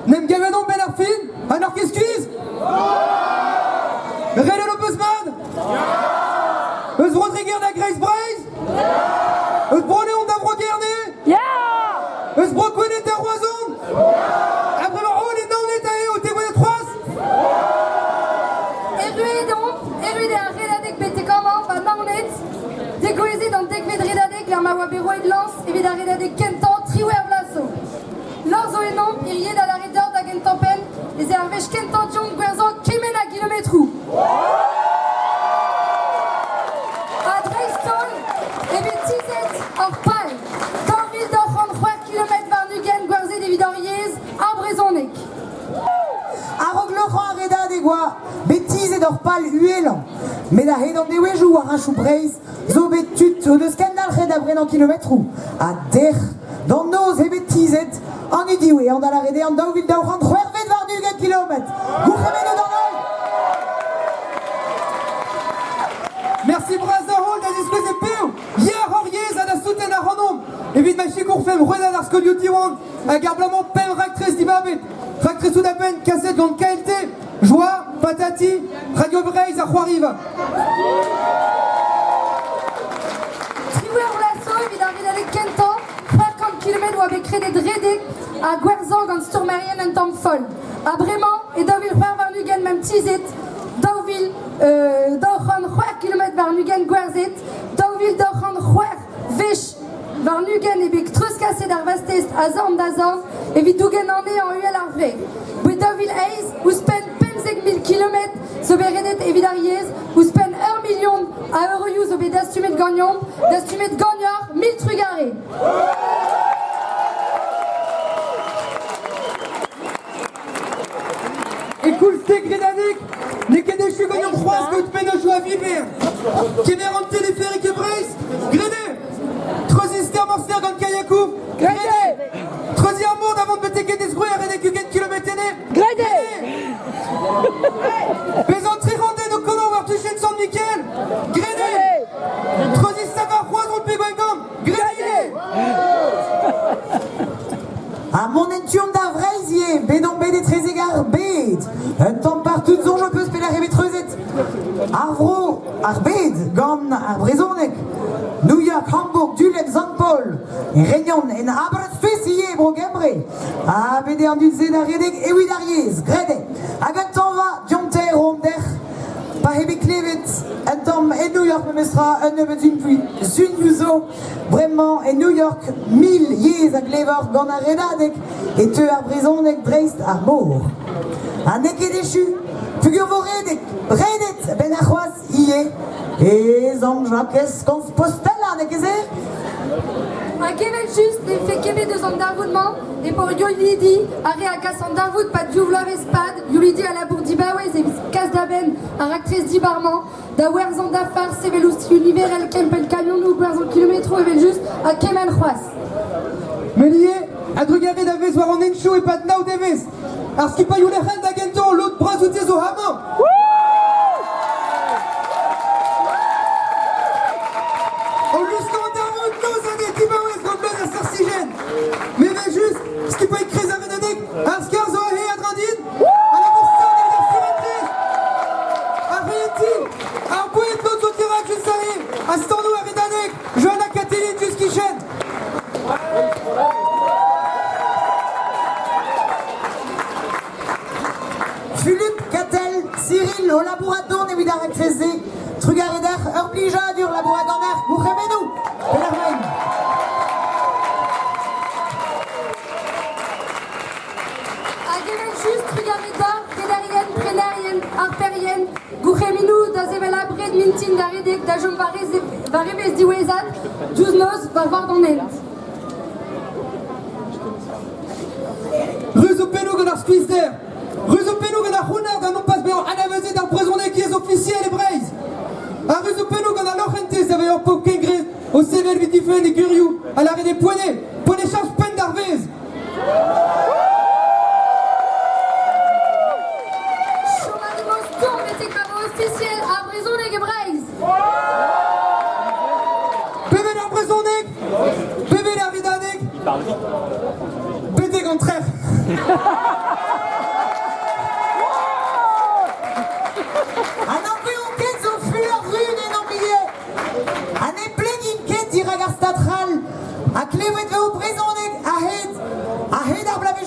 Nem gavenon ben ar fin, an ar keskuz? Rel an opusman? Eus Rodriguer da Grace Braise? Eus Broneon da Vrogerne? Eus Brokwenet da Roison? Après ma rôle et non est allé au témoin de Troyes? Erruide a redadek bete kama, ba naonet, degoezet an dekvet redadek lar ma oa beroet lans, evit a redadek kentan, triouer vlaso. Lor zo enom, iriet a la redor da gentampen, ez e ar vech kentan dion gwerzan kemen a kilometrou. A dreistol, evit tizet or pal, dorvil d'or an 3 km var nugen gwerzet evit ar yez, ar brezonek. Arogloch an reda degoa, betiz et d'orpal uelan. Mais a hed an dewejou war un chou breiz, zo betut o deus kendal red a bren an kilometrou. A der, dan noz e betizet, an udiwe, an da la rede an daouvil daour an c'hwervet var nugen kilomet. Gouchemet o dan ol! Merci Brazahol da diskouze peu. Hier hor yez a da souten ar anom. Evit ma chikour fem roedad ar skoliou diwan. A garblamant pem raktrez dibabet. Raktrez da pen kaset gant KLT. Joie, patati, Radio Breiz ar c'hoariv. Triouer vlaso evit ar redadek kentan, 50 km oa bet kredet redek a gwerzan gant Sturmarien en tamm fol. A bremañ e daouvil c'hwer var nugen mem tizet, daouvil daour an 4 km var nugen gwerzet, daouvil daour an 4 vech var nugen e bet treuskaset ar vastest a zorn da zorn, evit dougen an e an uel ar vre. Bouet daouvil eiz, ouz pen 50.000 km zo bet redet evit ar yez, ouz pen 1 million a euroioù zo bet dastumet gagnon, dastumet gagnor 1000 trugare. Et cool steak redadek. Ne ket echu gagnon c'hoaz gout pen o joa viver. Kemer an téléphérique e Breiz? Grede. Treuzister morster gant Kayakouf? Grede. Treuzi ar mond avant de bete ket ezgrouer a redek ugen kilometene? Grede. Bezant triranden o kolor war tuchet San Mikel? Grede. Treuzi savar c'hoaz ront pe gwengam? Grede. A mon entuom da vreizie, bedon bedet trezegar bed. Un temps partout zon je peux spelar ebet treuzet. Ar vro, ar bed, gant ar brezonek. New York, Hamburg, Dulet, St. Paul. Réunion en Aberystwyth bro gembre. A bede an dut zed a redek evit ar yez, grede. Hag un temps va, dionter romder. Pa hebe klevet, un temps en New York me mestra un nevet zun yuzo. Vraiment, en New York, 1000 yez a glever gant a redadek. Et te ar brezonek dreist ar mor. A neket echu, pugur vo redek, redet ben a c'hoaz ie. E zan jakez kans postella, ne keze? A kevel just ne fe kevet eus an darvoudman, e por Yolidi a re a kas an darvoud pat diouvlav espad, Yolidi a labour dibawez e kas da ben a raktrez dibarman, da werzan da far sevelous univer el kempel kamion nou werzan kilometro evel just a kemen c'hoaz. Melie, a drugare da vez war an enchou e pat naou de vez. Ar skipa you lec'hen da gento l'ot braz out zo hamañ. O lusko an darvoud noz ane tibawez gant ben ar sarsigen. Me ve just, skipa e krez a redadek, ar skar zo a he a drandin, a la boursan evit ar simetriz. Ar reyenti, ar bouet lot zo tirak just a he, a stanou a redadek, Johanna Catelin just kichen. Philippe Catel, Cyril o labouraton evit ar rekreze. Trugareder ur blija dur labouradoner, gouchemenou. Pelermain. A kevel just trugareda, prenarien, arperien, goucheminou da zevel abred mintin da redek da jom va revez diwezat, diouz noz va var d'an ent. Ruz o penou gant ar skuizder. Ruz o penou gant ar c'hounar gant non pas beor anavezet ar brezonek yez officiel e Breiz. A ruz o penou gant ar lorc'hentez da veyor pok kengre o sevel vitifen e gurioù a la rede poene. Poene charge pen d'ar vez. Chomademos tour betek pa vo officiel a brezonek e Breiz. Pevel ar brezonek, pevel ar redadek. Bete gant tref.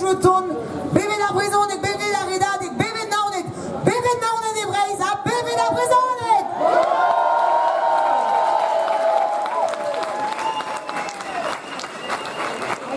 je tourne